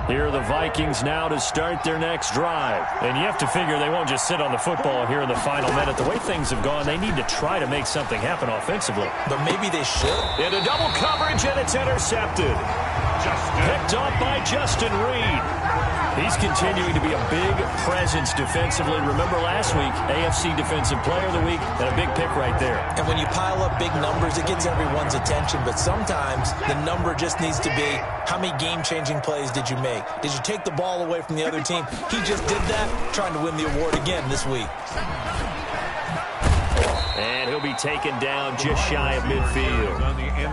Here are the Vikings now to start their next drive. And you have to figure they won't just sit on the football here in the final minute. The way things have gone, they need to try to make something happen offensively. But maybe they should. Into double coverage, and it's intercepted. Picked off by Justin Reed. He's continuing to be a big presence defensively. Remember last week, AFC Defensive Player of the Week, and a big pick right there. And when you pile up big numbers, it gets everyone's attention. But sometimes the number just needs to be, how many game-changing plays did you make? Did you take the ball away from the other team? He just did that, trying to win the award again this week. And he'll be taken down just shy of midfield.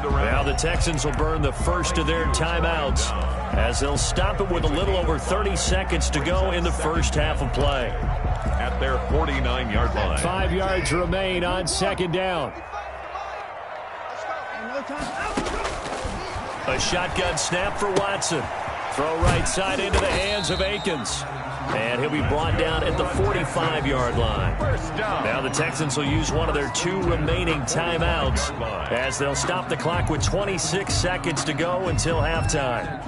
Now the Texans will burn the first of their timeouts as they'll stop it with a little over 30 seconds to go in the first half of play. At their 49-yard line. 5 yards remain on second down. A shotgun snap for Watson. Throw right side into the hands of Akins. And he'll be brought down at the 45-yard line. Now the Texans will use one of their 2 remaining timeouts as they'll stop the clock with 26 seconds to go until halftime.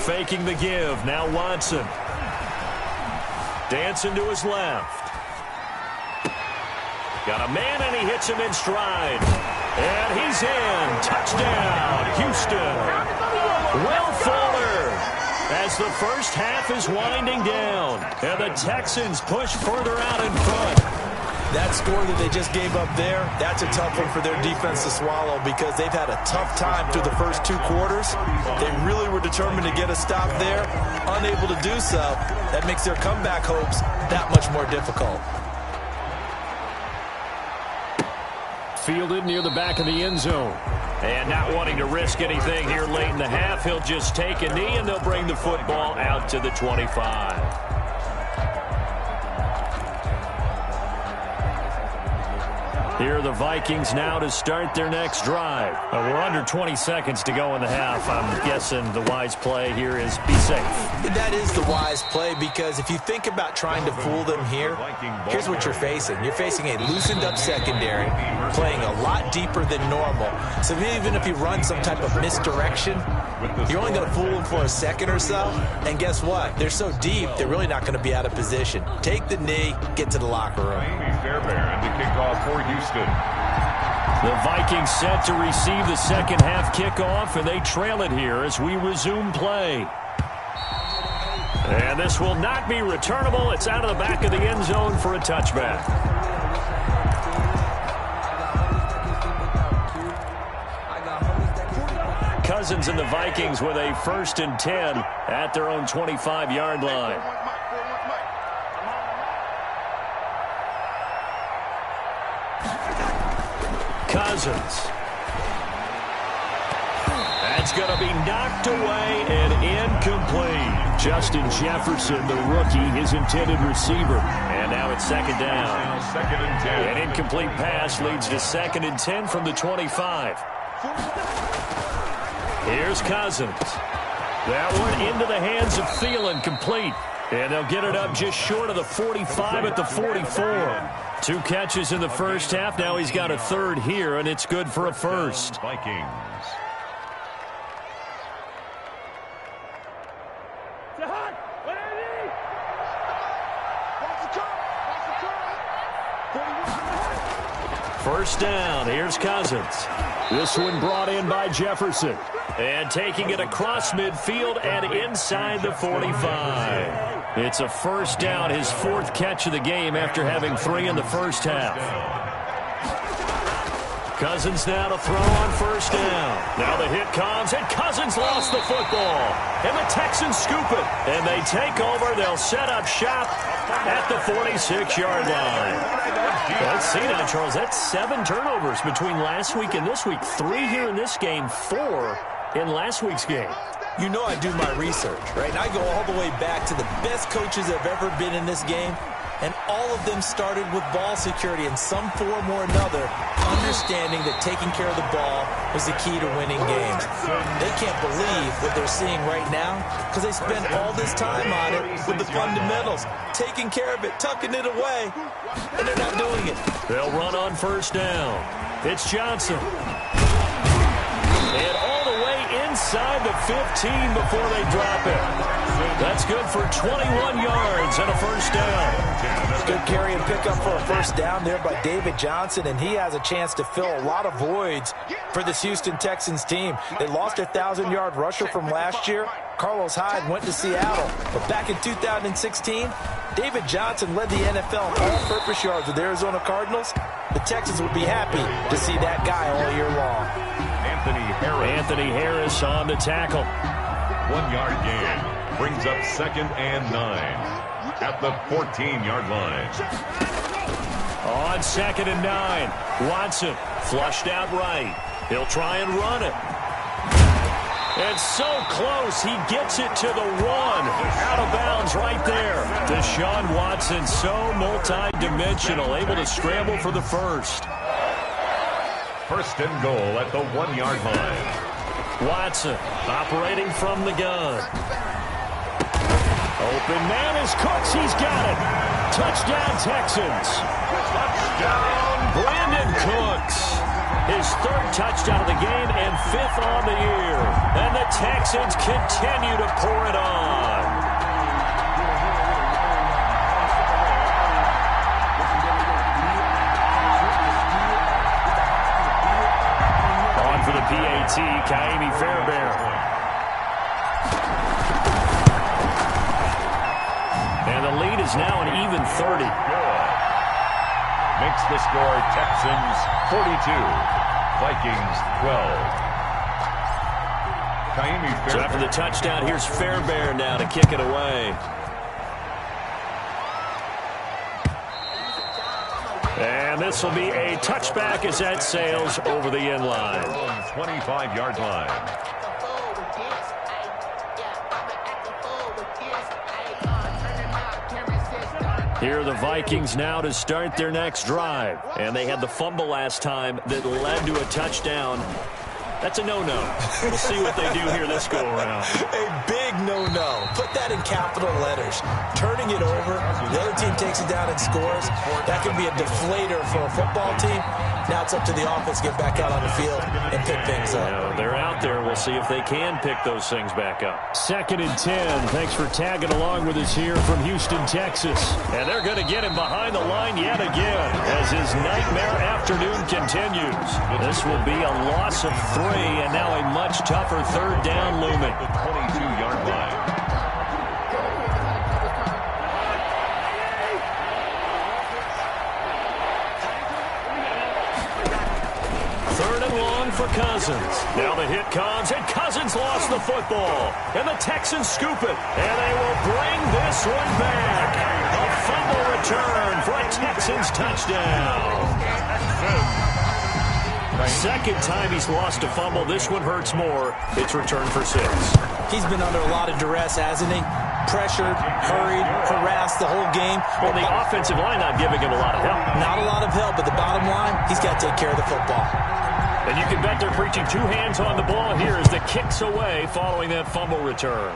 Faking the give. Now Watson. Dancing to his left. Got a man, and he hits him in stride. And he's in. Touchdown, Houston. Will Fuller. As the first half is winding down. And the Texans push further out in front. That score that they just gave up there, that's a tough one for their defense to swallow because they've had a tough time through the first 2 quarters. They really were determined to get a stop there, unable to do so. That makes their comeback hopes that much more difficult. Fielded near the back of the end zone. And not wanting to risk anything here late in the half, he'll just take a knee, and they'll bring the football out to the 25. Here are the Vikings now to start their next drive. We're under 20 seconds to go in the half. I'm guessing the wise play here is be safe. That is the wise play because if you think about trying to fool them here, here's what you're facing. You're facing a loosened-up secondary, playing a lot deeper than normal. So even if you run some type of misdirection, you're only going to fool them for a second or so. And guess what? They're so deep, they're really not going to be out of position. Take the knee, get to the locker room. Fairbairn to kick off for Houston. The Vikings set to receive the second half kickoff, and they trail it here as we resume play. And this will not be returnable. It's out of the back of the end zone for a touchback. Cousins and the Vikings with a 1st and 10 at their own 25-yard line. Cousins. That's going to be knocked away and incomplete. Justin Jefferson, the rookie, his intended receiver. And now it's second down. Second and 10. An incomplete pass leads to 2nd and 10 from the 25. Here's Cousins. That one into the hands of Thielen, complete. And they'll get it up just short of the 45 at the 44. 2 catches in the first half. Now he's got a 3rd here, and it's good for a 1st. Vikings. First down. Here's Cousins. This one brought in by Jefferson. And taking it across midfield and inside the 45. It's a first down, his 4th catch of the game after having 3 in the first half. Cousins now to throw on first down. Now the hit comes, and Cousins lost the football. And the Texans scoop it. And they take over. They'll set up shop at the 46-yard line. Let's see now, Charles. That's 7 turnovers between last week and this week. 3 here in this game, 4 in last week's game. You know I do my research, right? And I go all the way back to the best coaches that have ever been in this game, and all of them started with ball security in some form or another, understanding that taking care of the ball was the key to winning games. They can't believe what they're seeing right now because they spent all this time on it with the fundamentals, taking care of it, tucking it away, and they're not doing it. They'll run on first down. It's Johnson. And all the way inside the 15 before they drop it. That's good for 21 yards and a first down. Good carry and pickup for a first down there by David Johnson, and he has a chance to fill a lot of voids for this Houston Texans team. They lost their 1,000-yard rusher from last year. Carlos Hyde went to Seattle, but back in 2016, David Johnson led the NFL in all-purpose yards with the Arizona Cardinals. The Texans would be happy to see that guy all year long. Anthony Harris on the tackle. 1-yard gain. Brings up 2nd and 9 at the 14-yard line. On 2nd and 9, Watson flushed out right. He'll try and run it. And so close, he gets it to the 1. Out of bounds right there. Deshaun Watson, so multi-dimensional, able to scramble for the first. 1st and goal at the 1-yard line. Watson operating from the gun. Open man is Cooks. He's got it. Touchdown, Texans. Touchdown, Brandon Cooks. His 3rd touchdown of the game and 5th on the year. And the Texans continue to pour it on. On for the PAT, Kaimi Fairbairn. And the lead is now an even 30. Makes the score Texans 42, Vikings 12. So after the touchdown, here's Fairbairn now to kick it away. And this will be a touchback as that sails over the end line. 25-yard line. Here are the Vikings now to start their next drive. And they had the fumble last time that led to a touchdown. That's a no-no. We'll see what they do here this go-around. A big no-no. Put that in capital letters. Turning it over, the other team takes it down and scores. That could be a deflator for a football team. Now it's up to the offense to get back out on the field and pick things up. Yeah, they're out there. We'll see if they can pick those things back up. 2nd and 10. Thanks for tagging along with us here from Houston, Texas. And they're going to get him behind the line yet again as his nightmare afternoon continues. This will be a loss of 3 and now a much tougher 3rd down looming. The 22-yard line. For Cousins. Now the hit comes, and Cousins lost the football. And the Texans scoop it. And they will bring this one back. A fumble return for a Texans touchdown. 2nd time he's lost a fumble. This one hurts more. It's returned for 6. He's been under a lot of duress, hasn't he? Pressured, hurried, harassed the whole game. Well, the offensive line not giving him a lot of help. Not a lot of help, but the bottom line, he's got to take care of the football. And you can bet they're preaching 2 hands on the ball here as the kick's away following that fumble return.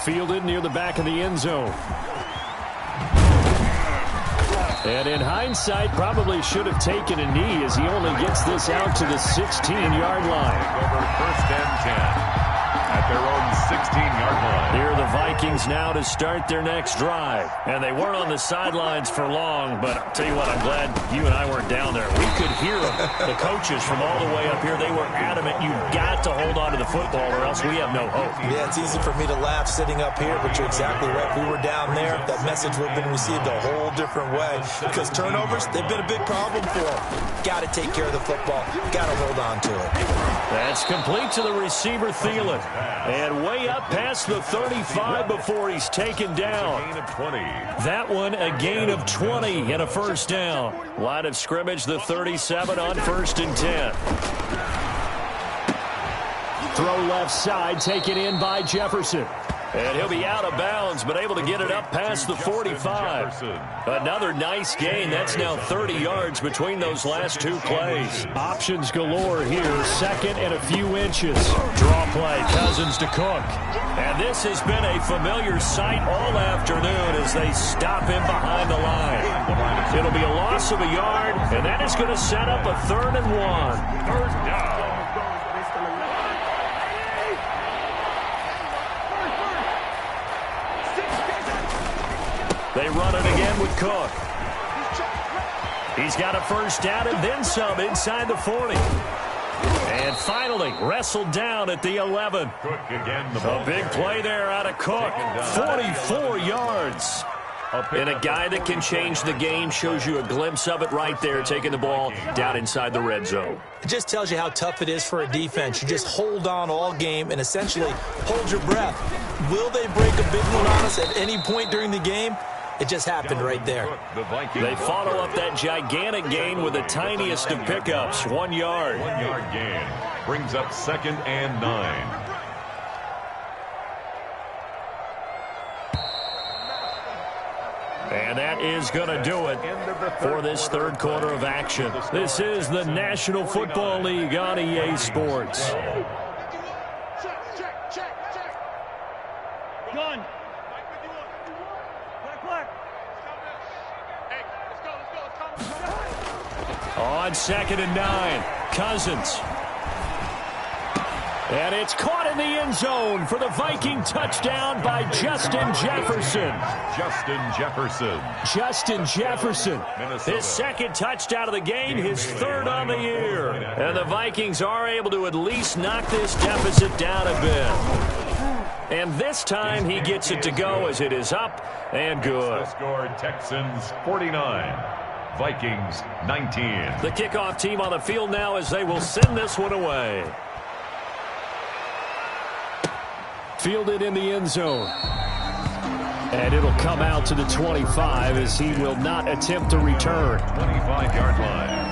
Fielded near the back of the end zone. And in hindsight, probably should have taken a knee as he only gets this out to the 16-yard line. Over 1st and 10. At their own 16-yard line. Here are the Vikings now to start their next drive. And they weren't on the sidelines for long, but I'll tell you what, I'm glad you and I weren't down there. We could hear them. The coaches from all the way up here, they were adamant. You've got to hold on to the football or else we have no hope. Yeah, it's easy for me to laugh sitting up here, but you're exactly right. If we were down there, that message would have been received a whole different way. Because turnovers, they've been a big problem for them. Got to take care of the football. Got to hold on to it. That's complete to the receiver, Thielen. And way up past the 35 before he's taken down. Gain of 20. That one a gain of 20 and a first down. Line of scrimmage, the 37 on 1st and 10. Throw left side, taken in by Jefferson. And he'll be out of bounds, but able to get it up past the 45. Another nice gain. That's now 30 yards between those last two plays. Options galore here. Second and a few inches. Draw play. Cousins to Cook. And this has been a familiar sight all afternoon as they stop him behind the line. It'll be a loss of a yard, and that is going to set up a 3rd and 1. First down. They run it again with Cook. He's got a first down and then some inside the 40. And finally wrestled down at the 11. Cook again. A big play there out of Cook. 44 yards. And a guy that can change the game, shows you a glimpse of it right there, taking the ball down inside the red zone. It just tells you how tough it is for a defense. You just hold on all game and essentially hold your breath. Will they break a big one on us at any point during the game? It just happened right there. They follow up that gigantic gain with the tiniest of pickups, 1 yard. 1 yard gain brings up 2nd and 9. And that is going to do it for this third quarter of action. This is the National Football League on EA Sports. Gun. On 2nd and 9, Cousins. And it's caught in the end zone for the Viking touchdown by Justin Jefferson. Justin Jefferson. His 2nd touchdown of the game, his 3rd on the year. And the Vikings are able to at least knock this deficit down a bit. And this time he gets it to go as it is up and good. The score, Texans 49, Vikings 19. The kickoff team on the field now as they will send this one away. Fielded in the end zone. And it'll come out to the 25 as he will not attempt to return. 25-yard line.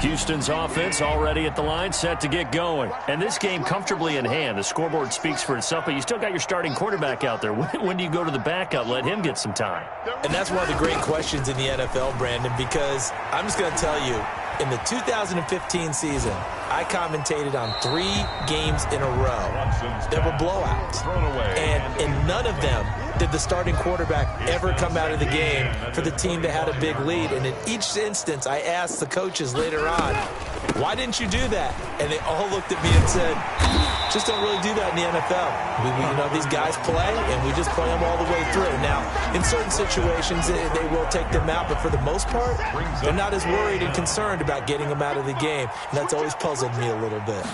Houston's offense already at the line, set to get going. And this game comfortably in hand. The scoreboard speaks for itself, but you still got your starting quarterback out there. When do you go to the backup? Let him get some time. And that's one of the great questions in the NFL, Brandon, because I'm just going to tell you, in the 2015 season, I commentated on 3 games in a row that were blowouts. And in none of them did the starting quarterback ever come out of the game for the team that had a big lead. And in each instance, I asked the coaches later on, why didn't you do that? And they all looked at me and said, just don't really do that in the NFL. You know, these guys play, and we just play them all the way through. Now, in certain situations, they will take them out, but for the most part, they're not as worried and concerned about getting them out of the game. And that's always puzzled me a little bit.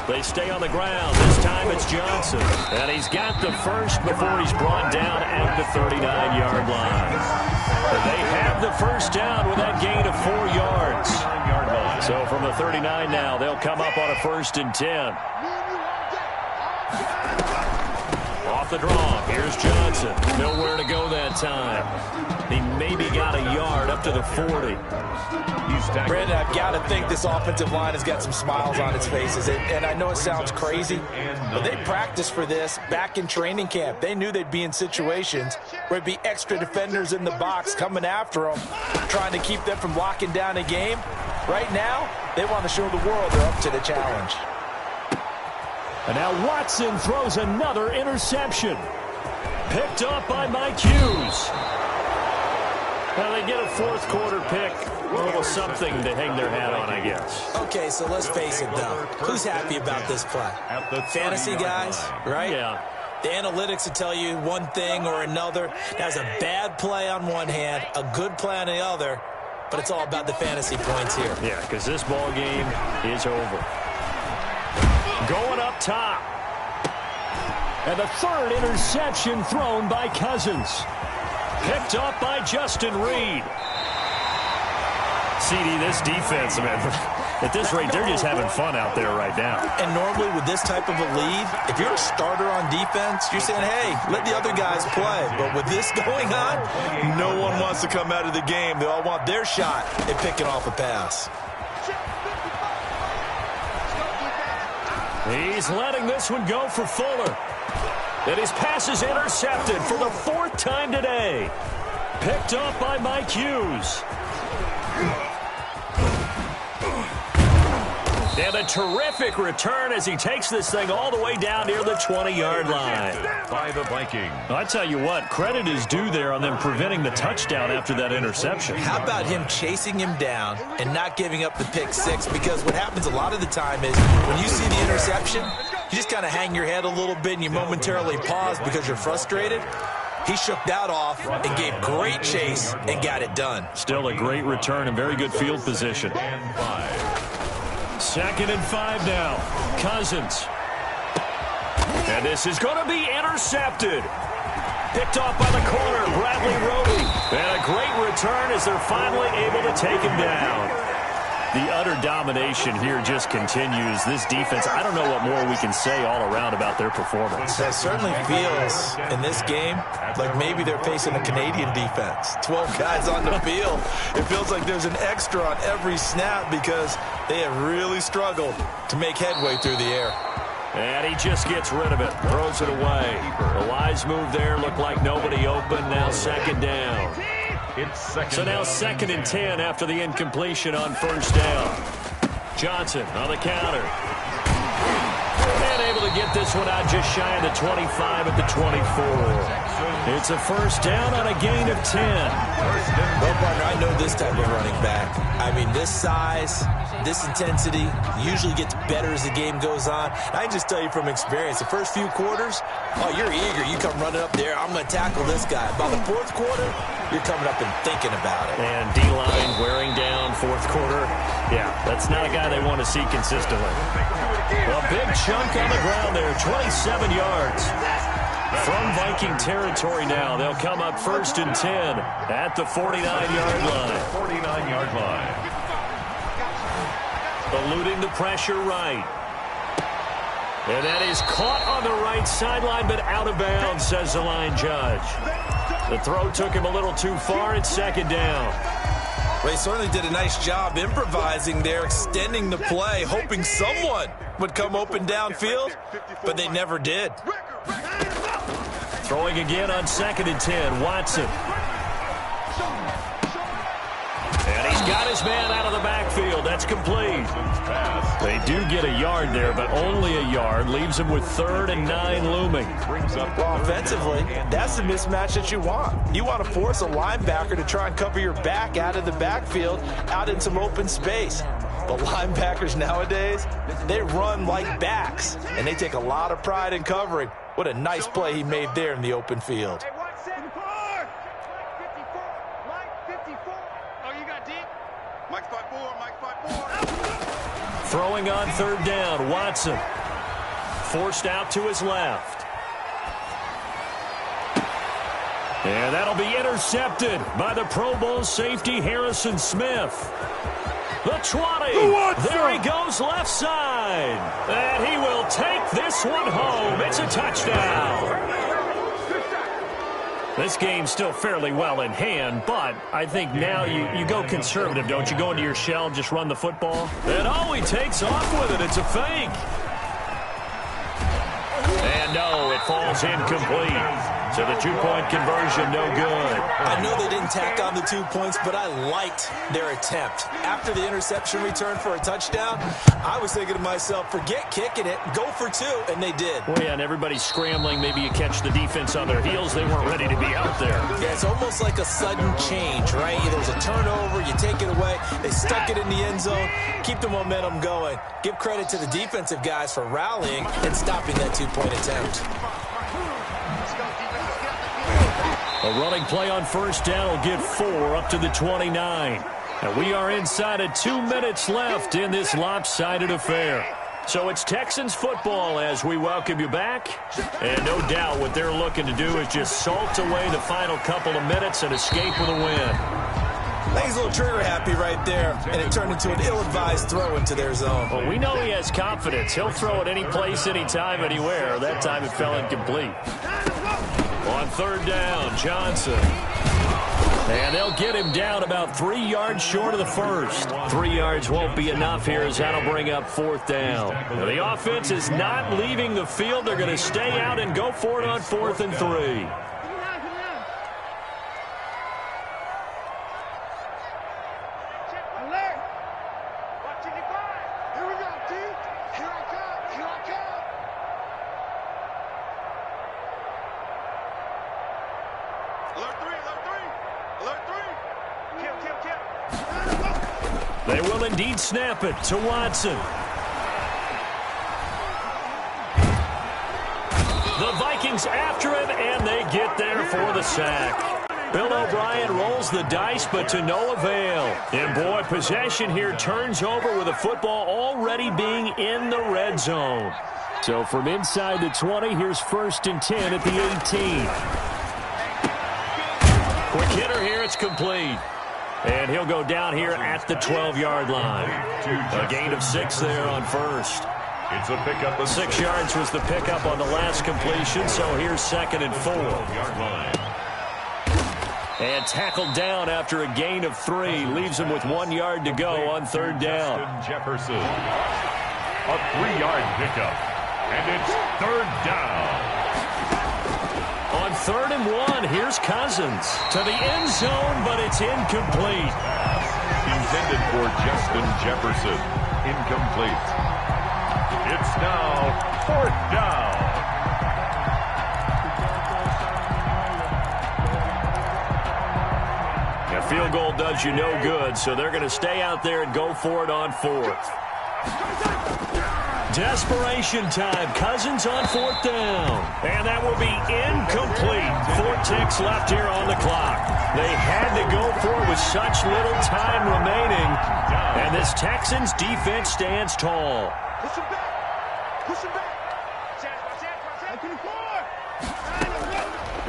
They stay on the ground. This time it's Johnson. And he's got the first before he's brought down at the 39-yard line. And they have the first down with that gain of 4 yards. So from the 39 now, they'll come up on a 1st and 10. Off the draw, here's Johnson. Nowhere to go that time. He maybe got a yard up to the 40. Brandon, I've got to think this offensive line has got some smiles on its faces. And I know it sounds crazy, but they practiced for this back in training camp. They knew they'd be in situations where it'd be extra defenders in the box coming after them, trying to keep them from locking down a game. Right now, they want to show the world they're up to the challenge. And now Watson throws another interception. Picked up by Mike Hughes. Now they get a 4th quarter pick. A little something to hang their hat on, I guess. Okay, so let's face it, though. Who's happy about this play? Fantasy guys, right? Yeah. The analytics will tell you one thing or another. That's a bad play on one hand, a good play on the other, but it's all about the fantasy points here. Yeah, because this ball game is over. Going up top. And the 3rd interception thrown by Cousins. Picked up by Justin Reed. CD, this defense, man, at this rate, they're just having fun out there right now. And normally with this type of a lead, if you're a starter on defense, you're saying, hey, let the other guys play. But with this going on, no one wants to come out of the game. They all want their shot at picking off a pass. He's letting this one go for Fuller. And his pass is intercepted for the 4th time today. Picked up by Mike Hughes. And a terrific return as he takes this thing all the way down near the 20-yard line. By the Vikings. I tell you what, credit is due there on them preventing the touchdown after that interception. How about him chasing him down and not giving up the pick six? Because what happens a lot of the time is when you see the interception, you just kind of hang your head a little bit and you momentarily pause because you're frustrated. He shook that off and gave great chase and got it done. Still a great return and very good field position. And 5. 2nd and 5 now. Cousins. And this is going to be intercepted. Picked off by the corner, Bradley Roby. And a great return as they're finally able to take him down. The utter domination here just continues. This defense, I don't know what more we can say all around about their performance. That certainly feels, in this game, like maybe they're facing a Canadian defense. 12 guys on the field. It feels like there's an extra on every snap because they have really struggled to make headway through the air. And he just gets rid of it, throws it away. The wise move there, looked like nobody open. Now 2nd down. So now 2nd and 10 after the incompletion on 1st down. Johnson on the counter. And able to get this one out just shy of the 25 at the 24. It's a 1st down on a gain of 10. Well, partner, I know this type of running back. I mean, this size, this intensity usually gets better as the game goes on. I can just tell you from experience, the first few quarters, oh, you're eager. You come running up there, I'm going to tackle this guy. By the 4th quarter, you're coming up and thinking about it. And D-line wearing down 4th quarter. Yeah, that's not a guy they want to see consistently. A big chunk on the ground there, 27 yards. From Viking territory now, they'll come up 1st and 10 at the 49-yard line. 49-yard line. Eluding the pressure right. And that is caught on the right sideline, but out of bounds, says the line judge. The throw took him a little too far. It's 2nd down. Well, he certainly did a nice job improvising there, extending the play, hoping someone would come open downfield, but they never did. Throwing again on 2nd and 10, Watson. And he's got his man out of the backfield. That's complete. They do get a yard there, but only a yard. Leaves him with 3rd and 9 looming. Well, offensively, that's the mismatch that you want. You want to force a linebacker to try and cover your back out of the backfield, out in some open space. The linebackers nowadays, they run like backs, and they take a lot of pride in covering. What a nice play he made there in the open field. Throwing on 3rd down, Watson. Forced out to his left. And that'll be intercepted by the Pro Bowl safety Harrison Smith. The 20. There he goes left side. And he will take this one home. It's a touchdown. This game's still fairly well in hand, but I think now you go conservative, don't you? Go into your shell and just run the football. And oh, he takes off with it. It's a fake. And no, it falls incomplete. So the 2-point conversion, no good. I know they didn't tack on the 2 points, but I liked their attempt. After the interception return for a touchdown, I was thinking to myself, forget kicking it, go for 2, and they did. Well, yeah, and everybody's scrambling. Maybe you catch the defense on their heels. They weren't ready to be out there. Yeah, it's almost like a sudden change, right? There's a turnover, you take it away, they stuck it in the end zone, keep the momentum going. Give credit to the defensive guys for rallying and stopping that 2-point attempt. A running play on 1st down will get 4 up to the 29. And we are inside of 2 minutes left in this lopsided affair. So it's Texans football as we welcome you back. And no doubt what they're looking to do is just salt away the final couple of minutes and escape with a win. I think he's a little trigger happy right there, and it turned into an ill-advised throw into their zone. Well, we know he has confidence. He'll throw it any place, anytime, anywhere. That time it fell incomplete. On 3rd down, Johnson. And they'll get him down about 3 yards short of the first. 3 yards won't be enough here as that'll bring up 4th down. Now, the offense is not leaving the field. They're going to stay out and go for it on 4th and 3. They will indeed snap it to Watson. The Vikings after him, and they get there for the sack. Bill O'Brien rolls the dice, but to no avail. And, boy, possession here turns over with the football already being in the red zone. So from inside the 20, here's 1st and 10 at the 18. Quick hitter here, it's complete. And he'll go down here at the 12-yard line. A gain of 6 there on 1st. It's a pickup of 6 yards was the pickup on the last completion, so here's 2nd and 4. And tackled down after a gain of 3. Leaves him with 1 yard to go on 3rd down. Jefferson. A 3-yard pickup. And it's 3rd down. On 3rd and 1, here's Cousins to the end zone, but it's incomplete. Intended for Justin Jefferson. Incomplete. It's now 4th down. A field goal does you no good, so they're going to stay out there and go for it on 4th. Desperation time. Cousins on 4th down. And that will be incomplete. 4 ticks left here on the clock. They had to go for it with such little time remaining. And this Texans defense stands tall. Push him back. Push him back.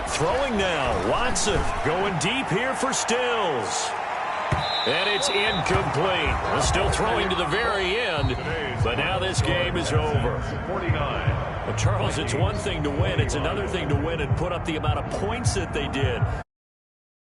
Throwing now. Watson going deep here for Stills. And it's incomplete. Still throwing to the very end. But now this game is over. 49. Well, Charles, it's one thing to win. It's another thing to win and put up the amount of points that they did.